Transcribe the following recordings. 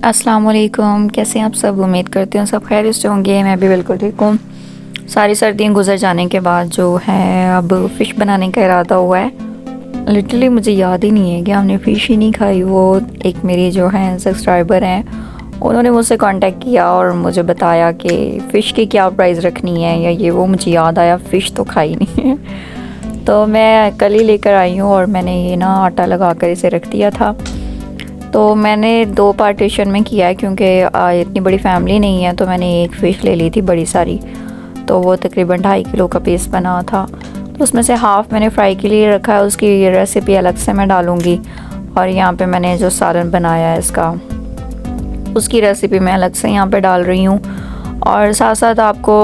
अस्सलाम वालेकुम। कैसे हैं आप सब? उम्मीद करती हूँ सब खैरियत से होंगे। मैं भी बिल्कुल ठीक हूँ। सारी सर्दियाँ गुजर जाने के बाद जो है अब फ़िश बनाने का इरादा हुआ है। लिटरली मुझे याद ही नहीं है कि हमने फ़िश ही नहीं खाई। वो एक मेरी जो है सब्सक्राइबर हैं, उन्होंने मुझसे कांटेक्ट किया और मुझे बताया कि फ़िश की क्या प्राइस रखनी है या ये वो। मुझे याद आया फ़िश तो खाई नहीं है तो मैं कल ही लेकर आई हूँ और मैंने ये ना आटा लगा कर इसे रख दिया था। तो मैंने 2 पार्टीशन में किया है क्योंकि इतनी बड़ी फैमिली नहीं है। तो मैंने एक फ़िश ले ली थी बड़ी सारी, तो वो तकरीबन 2.5 किलो का पीस बना था। तो उसमें से हाफ़ मैंने फ्राई के लिए रखा है। उसकी रेसिपी अलग से मैं डालूँगी। और यहाँ पे मैंने जो सालन बनाया है इसका, उसकी रेसिपी मैं अलग से यहाँ पे डाल रही हूँ। और साथ साथ आपको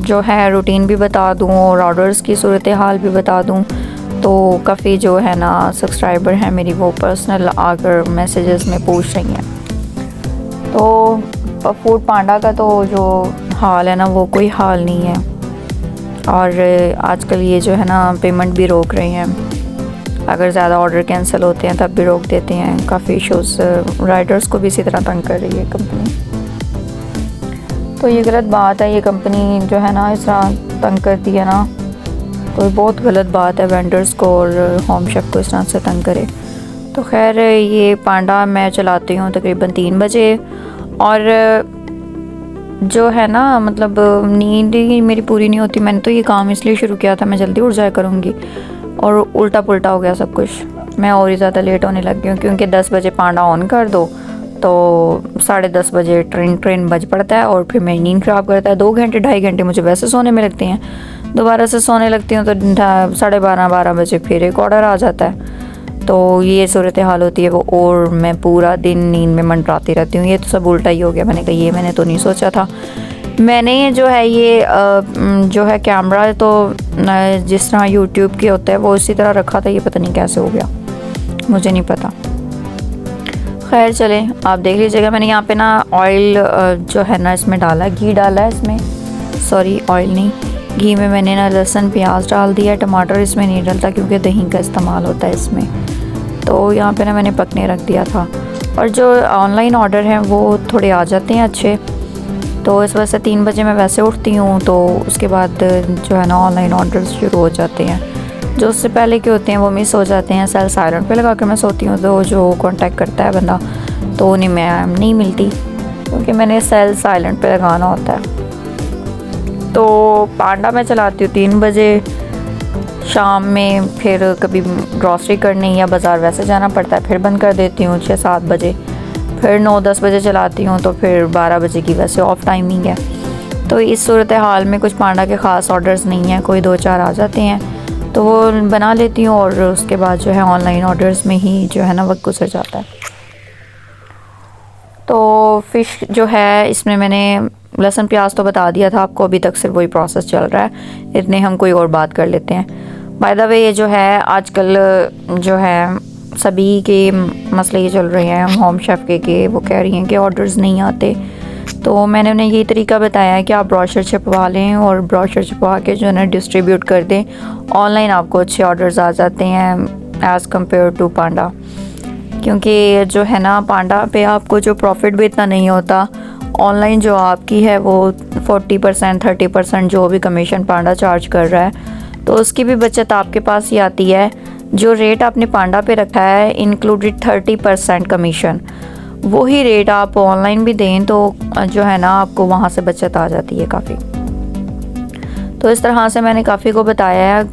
जो है रूटीन भी बता दूँ और ऑर्डर्स की सूरत हाल भी बता दूँ। तो काफ़ी जो है ना सब्सक्राइबर हैं मेरी, वो पर्सनल आकर मैसेजेस में पूछ रही हैं। तो फूड पांडा का तो जो हाल है ना वो कोई हाल नहीं है। और आजकल ये जो है ना पेमेंट भी रोक रहे हैं। अगर ज़्यादा ऑर्डर कैंसिल होते हैं तब भी रोक देते हैं। काफ़ी इशूज़ राइडर्स को भी इसी तरह तंग कर रही है कंपनी। तो ये गलत बात है। ये कंपनी जो है ना इस तरह तंग करती है ना, तो ये बहुत गलत बात है वेंडर्स को और होम शेफ़ को इस तरह से तंग करे। तो खैर ये पांडा मैं चलाती हूँ तकरीबन 3 बजे। और जो है ना मतलब नींद ही मेरी पूरी नहीं होती। मैंने तो ये काम इसलिए शुरू किया था मैं जल्दी उठ जाया करूँगी, और उल्टा पुल्टा हो गया सब कुछ। मैं और ही ज़्यादा लेट होने लग गई हूँ क्योंकि 10 बजे पांडा ऑन कर दो तो 10:30 बजे ट्रेन बज पड़ता है और फिर मेरी नींद ख़राब करता है। 2 घंटे 2.5 घंटे मुझे वैसे सोने में लगते हैं। दोबारा से सोने लगती हूँ तो 12:30 बजे फिर एक ऑर्डर आ जाता है। तो ये सूरत हाल होती है वो, और मैं पूरा दिन नींद में मंडराती रहती हूँ। ये तो सब उल्टा ही हो गया। मैंने कहा ये मैंने तो नहीं सोचा था। मैंने जो है ये जो है कैमरा तो जिस तरह यूट्यूब के होता है वो इसी तरह रखा था। ये पता नहीं कैसे हो गया, मुझे नहीं पता। खैर चलें, आप देख लीजिएगा। मैंने यहाँ पे ना ऑयल जो है ना इसमें डाला, घी डाला है इसमें, सॉरी ऑयल नहीं, घी में मैंने ना लहसुन प्याज डाल दिया। टमाटर इसमें नहीं डलता क्योंकि दही का इस्तेमाल होता है इसमें। तो यहाँ पे ना मैंने पकने रख दिया था। और जो ऑनलाइन ऑर्डर हैं वो थोड़े आ जाते हैं अच्छे। तो इस वजह से 3 बजे मैं वैसे उठती हूँ, तो उसके बाद जो है ना ऑनलाइन ऑर्डर शुरू हो जाते हैं। जो उससे पहले के होते हैं वो मिस हो जाते हैं। सेल साइलेंट पे लगा कर मैं सोती हूँ, तो जो कांटेक्ट करता है बंदा तो उन्हें मैं नहीं मिलती क्योंकि मैंने सेल साइलेंट पे लगाना होता है। तो पांडा मैं चलाती हूँ 3 बजे शाम में। फिर कभी ग्रॉसरी करने या बाज़ार वैसे जाना पड़ता है, फिर बंद कर देती हूँ 6-7 बजे। फिर 9-10 बजे चलाती हूँ, तो फिर 12 बजे की वैसे ऑफ टाइमिंग है। तो इस सूरत हाल में कुछ पांडा के ख़ास ऑर्डर्स नहीं हैं, कोई 2-4 आ जाते हैं तो वो बना लेती हूँ। और उसके बाद जो है ऑनलाइन ऑर्डर्स में ही जो है ना वक्त गुजर जाता है। तो फ़िश जो है इसमें मैंने लहसुन प्याज तो बता दिया था आपको, अभी तक सिर्फ वही प्रोसेस चल रहा है। इतने हम कोई और बात कर लेते हैं। बाय द वे ये जो है आजकल जो है सभी के मसले ये चल रहे हैं होम शेफ़ के वो कह रही हैं कि ऑर्डर्स नहीं आते। तो मैंने उन्हें यही तरीका बताया है कि आप ब्रोशर छपवा लें और ब्रोशर छपवा के जो है ना डिस्ट्रीब्यूट कर दें। ऑनलाइन आपको अच्छे ऑर्डर्स आ जाते हैं एज़ कम्पेयर टू पांडा। क्योंकि जो है ना पांडा पे आपको जो प्रॉफिट भी इतना नहीं होता। ऑनलाइन जो आपकी है वो 40% 30% जो भी कमीशन पांडा चार्ज कर रहा है, तो उसकी भी बचत आपके पास ही आती है। जो रेट आपने पांडा पे रखा है इंक्लूडेड 30% कमीशन, वही रेट आप ऑनलाइन भी दें तो जो है ना आपको वहाँ से बचत आ जाती है काफ़ी। तो इस तरह से मैंने काफ़ी को बताया है।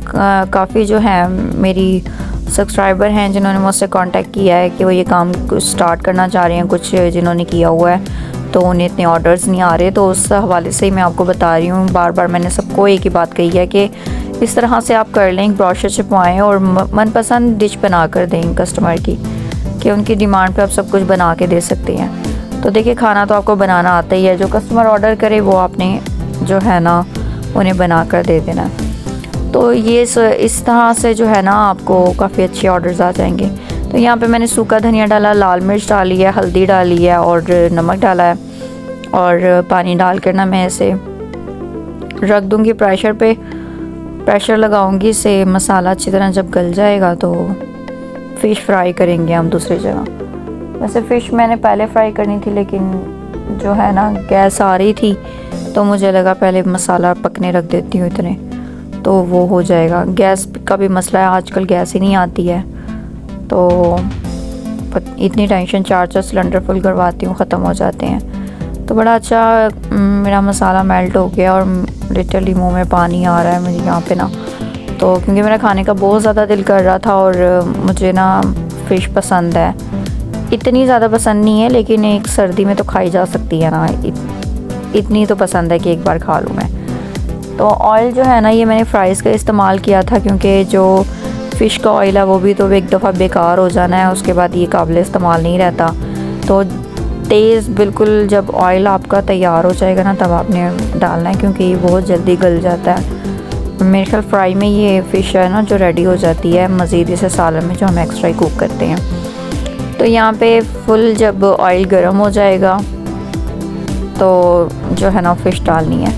काफ़ी जो है मेरी सब्सक्राइबर हैं जिन्होंने मुझसे कांटेक्ट किया है कि वो ये काम स्टार्ट करना चाह रहे हैं। कुछ जिन्होंने किया हुआ है तो उन्हें इतने ऑर्डर्स नहीं आ रहे, तो उस हवाले से ही मैं आपको बता रही हूँ। बार बार मैंने सबको एक ही बात कही है कि इस तरह से आप कर लें, ब्रोशर छपवाएँ और मनपसंद डिश बना कर दें कस्टमर की, कि उनकी डिमांड पे आप सब कुछ बना के दे सकते हैं। तो देखिए खाना तो आपको बनाना आता ही है, जो कस्टमर ऑर्डर करे वो आपने जो है ना उन्हें बना कर दे देना। तो ये इस तरह से जो है ना आपको काफ़ी अच्छे ऑर्डर्स आ जाएंगे। तो यहाँ पे मैंने सूखा धनिया डाला, लाल मिर्च डाली है, हल्दी डाली है और नमक डाला है। और पानी डाल कर ना मैं इसे रख दूँगी प्रेशर पे। प्रेशर लगाऊंगी इसे, मसाला अच्छी तरह जब गल जाएगा तो फ़िश फ्राई करेंगे हम दूसरी जगह। वैसे फ़िश मैंने पहले फ्राई करनी थी, लेकिन जो है ना गैस आ रही थी तो मुझे लगा पहले मसाला पकने रख देती हूँ इतने, तो वो हो जाएगा। गैस का भी मसला है, आजकल गैस ही नहीं आती है, तो इतनी टेंशन, 4 सिलेंडर फुल करवाती हूँ, ख़त्म हो जाते हैं। तो बड़ा अच्छा मेरा मसाला मेल्ट हो गया और लिटरली मुंह में पानी आ रहा है मुझे यहाँ पे ना, तो क्योंकि मेरा खाने का बहुत ज़्यादा दिल कर रहा था और मुझे ना फ़िश पसंद है, इतनी ज़्यादा पसंद नहीं है, लेकिन एक सर्दी में तो खाई जा सकती है ना, इतनी तो पसंद है कि एक बार खा लूँ मैं। तो ऑयल जो है ना ये मैंने फ्राइज़ का इस्तेमाल किया था, क्योंकि जो फ़िश का ऑयल है वो भी तो एक दफ़ा बेकार हो जाना है, उसके बाद ये काबिल इस्तेमाल नहीं रहता। तो तेज़ बिल्कुल जब ऑयल आपका तैयार हो जाएगा ना तब आपने डालना है, क्योंकि ये बहुत जल्दी गल जाता है। मेरे ख्याल फ्राई में ये फ़िश है ना जो रेडी हो जाती है, मज़ीद इसे सालन में जो हम एक्स्ट्रा ही कुक करते हैं। तो यहाँ पे फुल जब ऑयल गर्म हो जाएगा तो जो है ना फ़िश डालनी है।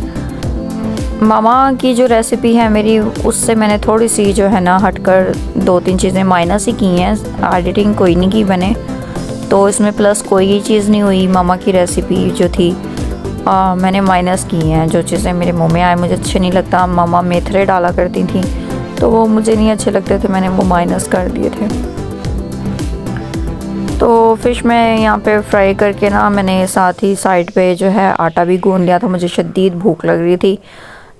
मामा की जो रेसिपी है मेरी, उससे मैंने थोड़ी सी जो है ना हटकर 2-3 चीज़ें माइनस ही की हैं, एडिटिंग कोई नहीं की मैंने, तो इसमें प्लस कोई चीज़ नहीं हुई। मामा की रेसिपी जो थी मैंने माइनस की हैं, जो चीज़ें मेरे मुंह में आए मुझे अच्छे नहीं लगता। मामा मेथरे डाला करती थी तो वो मुझे नहीं अच्छे लगते थे, मैंने वो माइनस कर दिए थे। तो फ़िश में यहाँ पे फ्राई करके ना मैंने साथ ही साइड पे जो है आटा भी गूंद लिया था। मुझे शदीद भूख लग रही थी,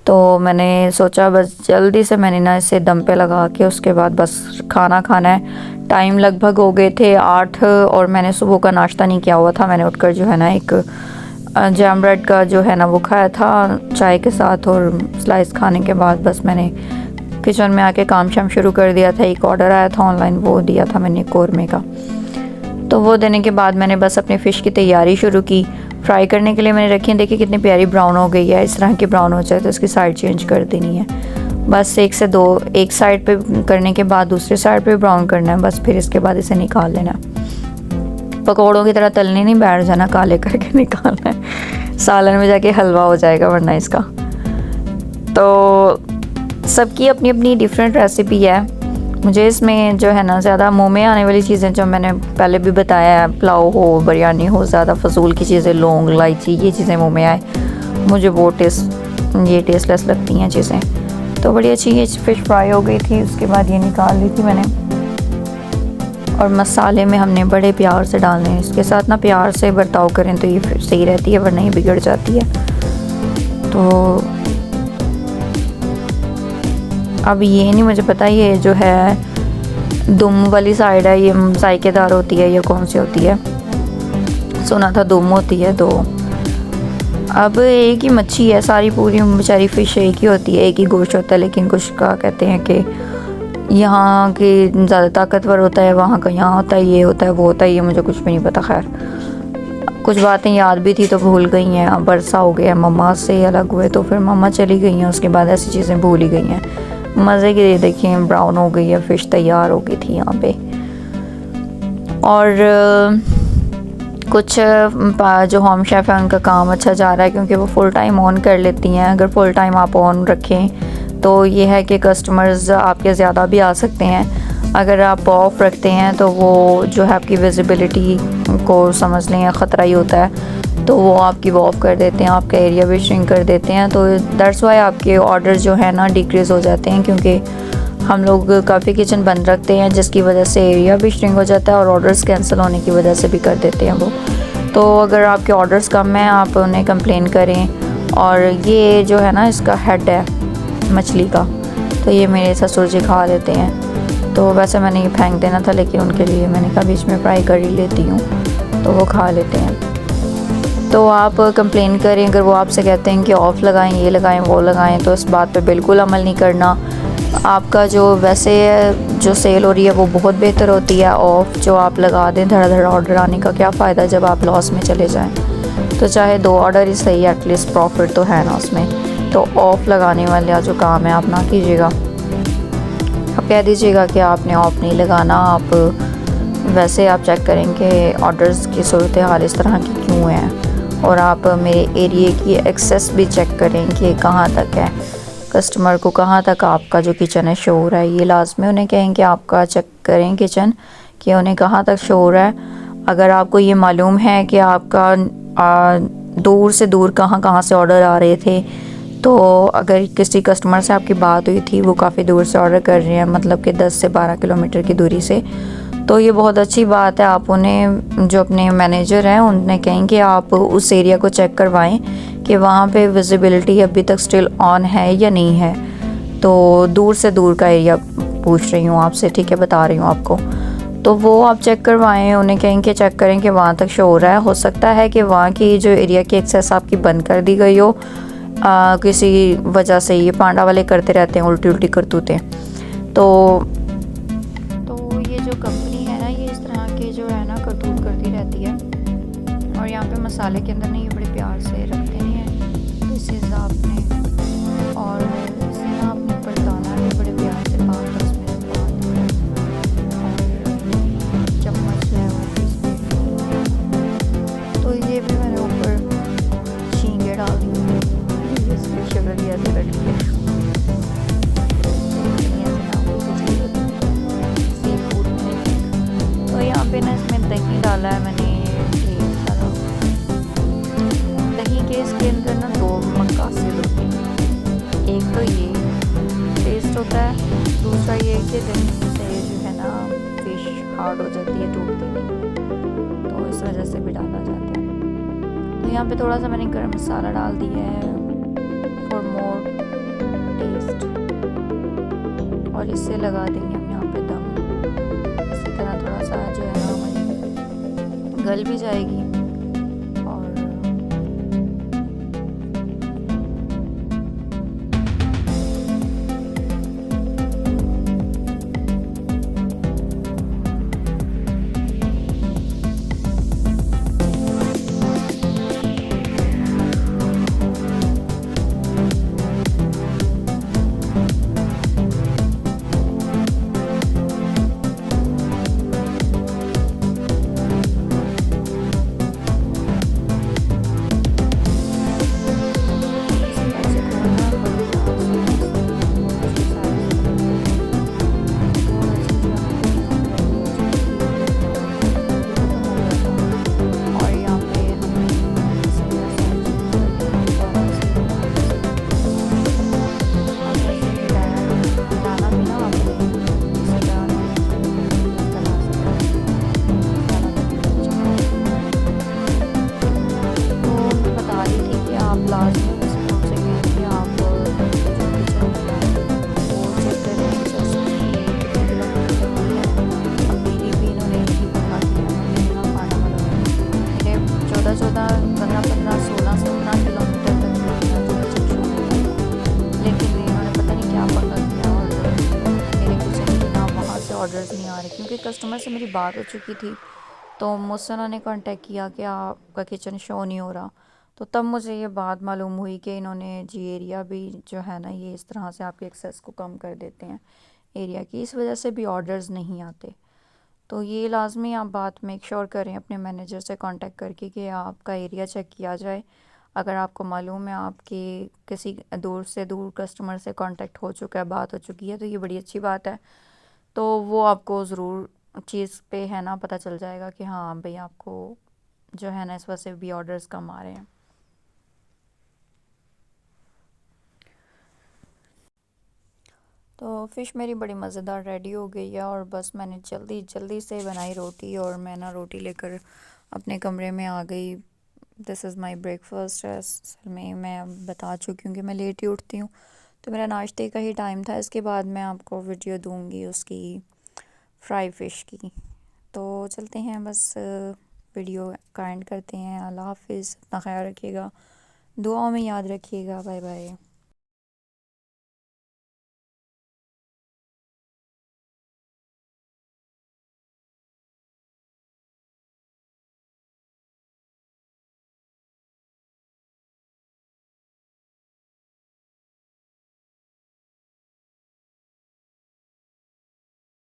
तो मैंने सोचा बस जल्दी से मैंने ना इसे दम पे लगा के उसके बाद बस खाना खाना है। टाइम लगभग हो गए थे 8 और मैंने सुबह का नाश्ता नहीं किया हुआ था। मैंने उठकर जो है ना एक जैम ब्रेड का जो है ना वो खाया था चाय के साथ, और स्लाइस खाने के बाद बस मैंने किचन में आके काम शाम शुरू कर दिया था। एक ऑर्डर आया था ऑनलाइन, वो दिया था मैंने कौरमे का, तो वो देने के बाद मैंने बस अपने फ़िश की तैयारी शुरू की। फ्राई करने के लिए मैंने रखी है, देखिए कितनी प्यारी ब्राउन हो गई है। इस तरह की ब्राउन हो जाए तो इसकी साइड चेंज कर देनी है, बस 1 से 2, एक साइड पे करने के बाद दूसरी साइड पे ब्राउन करना है, बस फिर इसके बाद इसे निकाल लेना। पकौड़ों की तरह तलने नहीं बैठ जाना, काले करके निकालना है, सालन में जाके हलवा हो जाएगा वरना इसका। तो सबकी अपनी अपनी डिफरेंट रेसिपी है। मुझे इसमें जो है ना ज़्यादा मुंह में आने वाली चीज़ें जो मैंने पहले भी बताया है, पुलाव हो, बिरयानी हो, ज़्यादा फजूल की चीज़ें, लौंग इलायची, ये चीज़ें मुंह में आए मुझे वो टेस्टलेस लगती हैं चीज़ें। तो बड़ी अच्छी ये फ़िश फ्राई हो गई थी, उसके बाद ये निकाल ली थी मैंने। और मसाले में हमने बड़े प्यार से डालने हैं, इसके साथ ना प्यार से बर्ताव करें तो ये सही रहती है, वरना ये बिगड़ जाती है। तो अब ये नहीं मुझे पता ये जो है दुम वाली साइड है, ये जायकेदार होती है या कौन सी होती है, सुना था दुम होती है। तो अब एक ही मच्छी है, सारी पूरी बेचारी फ़िश एक ही होती है, एक ही गोश्त होता है, लेकिन कुछ का कहते हैं कि यहाँ के ज़्यादा ताकतवर होता है, वहाँ का यहाँ होता है, ये होता है, वो होता है, ये मुझे कुछ भी नहीं पता। खैर कुछ बातें याद भी थी तो भूल गई हैं। अब बरसा हो गया, मम्मा से अलग हुए तो फिर मम्मा चली गई हैं, उसके बाद ऐसी चीज़ें भूल ही गई हैं। मज़े की देखिए ब्राउन हो गई है फ़िश, तैयार हो गई थी यहाँ पे। और कुछ जो होम शेफ़ है उनका काम अच्छा जा रहा है, क्योंकि वो फुल टाइम ऑन कर लेती हैं। अगर फुल टाइम आप ऑन रखें तो ये है कि कस्टमर्स आपके ज़्यादा भी आ सकते हैं। अगर आप ऑफ़ रखते हैं तो वो जो है आपकी विजिबिलिटी को समझ लें ख़तरा ही होता है, तो वो आपकी वो ऑफ़ कर देते हैं, आपका एरिया भी श्रिंक कर देते हैं। तो दैट्स वाई आपके ऑर्डर जो है ना डिक्रीज़ हो जाते हैं, क्योंकि हम लोग काफ़ी किचन बंद रखते हैं, जिसकी वजह से एरिया भी श्रिंक हो जाता है और ऑर्डर्स कैंसिल होने की वजह से भी कर देते हैं वो। तो अगर आपके ऑर्डर्स कम हैं आप उन्हें कंप्लेन करें। और ये जो है ना इसका हेड है मछली का, तो ये मेरे ससुर जी खा लेते हैं, तो वैसे मैंने ये फेंक देना था, लेकिन उनके लिए मैंने कहा बीच में फ्राई कर ही लेती हूँ, तो वो खा लेते हैं। तो आप कंप्लेन करें, अगर वो आपसे कहते हैं कि ऑफ़ लगाएं, ये लगाएं, वो लगाएं, तो इस बात पे बिल्कुल अमल नहीं करना। आपका जो वैसे जो सेल हो रही है वो बहुत बेहतर होती है, ऑफ़ जो आप लगा दें धड़ा ऑर्डर आने का क्या फ़ायदा जब आप लॉस में चले जाएं। तो चाहे 2 ऑर्डर ही सही, एटलीस्ट प्रॉफिट तो है ना उसमें। तो ऑफ़ लगाने वाला जो काम है आप ना कीजिएगा, आप कह दीजिएगा कि आपने ऑफ़ नहीं लगाना। आप वैसे आप चेक करें कि ऑर्डर्स की सूरत हाल इस तरह की क्यों है, और आप मेरे एरिए की एक्सेस भी चेक करें कि कहाँ तक है, कस्टमर को कहाँ तक आपका जो किचन है शो हो रहा है। ये लाजमी उन्हें कहें कि आपका चेक करें किचन कि उन्हें कहाँ तक शो हो रहा है। अगर आपको ये मालूम है कि आपका दूर से दूर कहाँ कहाँ से ऑर्डर आ रहे थे, तो अगर किसी कस्टमर से आपकी बात हुई थी, वो काफ़ी दूर से ऑर्डर कर रहे हैं, मतलब कि 10 से 12 किलोमीटर की दूरी से, तो ये बहुत अच्छी बात है। आप उन्हें, जो अपने मैनेजर हैं, उन्हें कहें कि आप उस एरिया को चेक करवाएं कि वहाँ पे विजिबिलिटी अभी तक स्टिल ऑन है या नहीं है। तो दूर से दूर का एरिया पूछ रही हूँ आपसे, ठीक है, बता रही हूँ आपको। तो वो आप चेक करवाएं, उन्हें कहें कि चेक करें कि वहाँ तक शो हो रहा है। हो सकता है कि वहाँ की जो एरिया की एक्सेस आपकी बंद कर दी गई हो किसी वजह से। ये पांडा वाले करते रहते हैं उल्टी उल्टी करतूतें। तो ये जो कंपनी है ना, ये इस तरह के जो है ना करतूत करती रहती है। और यहाँ पे मसाले के अंदर ना ये बड़े प्यार से रखते नहीं है इस हिसाब ने, और इसे ना आपने पलटाना है बड़े प्यार से 5-10 मिनट बाद। और चम्मच जो है वो तो ये भी मैंने ऊपर झींगे डाल दिए, इसकी शक्ल ही ऐसे रखी है। तो यहाँ पे ना इसमें दही डाला है मैंने ढेर सारा। दही के इसके अंदर ना 2 मकासद होते हैं। एक तो ये टेस्ट होता है, दूसरा ये कि दही से जो है ना फिश हार्ड हो जाती है, टूटती नहीं, तो इस वजह से भी डाला जाता है। तो यहाँ पे थोड़ा सा मैंने गरम मसाला डाल दिया है फॉर मोर टेस्ट, और इससे लगा देंगे हम यहाँ पे दम। इसी तरह थोड़ा सा जो है ना हमारी गल भी जाएगी। और ऑर्डर्स नहीं आ रहे, क्योंकि कस्टमर से मेरी बात हो चुकी थी, तो मुझसे उन्होंने कांटेक्ट किया कि आपका किचन शो नहीं हो रहा। तो तब मुझे ये बात मालूम हुई कि इन्होंने जी एरिया भी जो है ना, ये इस तरह से आपके एक्सेस को कम कर देते हैं एरिया की, इस वजह से भी ऑर्डर्स नहीं आते। तो ये लाजमी आप बात मेक श्योर करें अपने मैनेजर से कांटेक्ट करके कि आपका एरिया चेक किया जाए। अगर आपको मालूम है आपके किसी दूर से दूर कस्टमर से कांटेक्ट हो चुका है, बात हो चुकी है, तो ये बड़ी अच्छी बात है। तो वो आपको ज़रूर चीज़ पे है ना पता चल जाएगा कि हाँ भाई, आपको जो है ना इस वजह से भी ऑर्डर्स कम आ रहे हैं। तो फ़िश मेरी बड़ी मज़ेदार रेडी हो गई है, और बस मैंने जल्दी जल्दी से बनाई रोटी, और मैं ना रोटी लेकर अपने कमरे में आ गई। This is my breakfast. असल में मैं बता चुकी हूँ कि मैं लेट ही उठती हूँ, तो मेरा नाश्ते का ही टाइम था। इसके बाद मैं आपको वीडियो दूँगी उसकी, फ्राई फ़िश की। तो चलते हैं, बस वीडियो का एंड करते हैं। अल्लाह हाफिज़, अपना ख्याल रखिएगा, दुआओं में याद रखिएगा। Bye bye.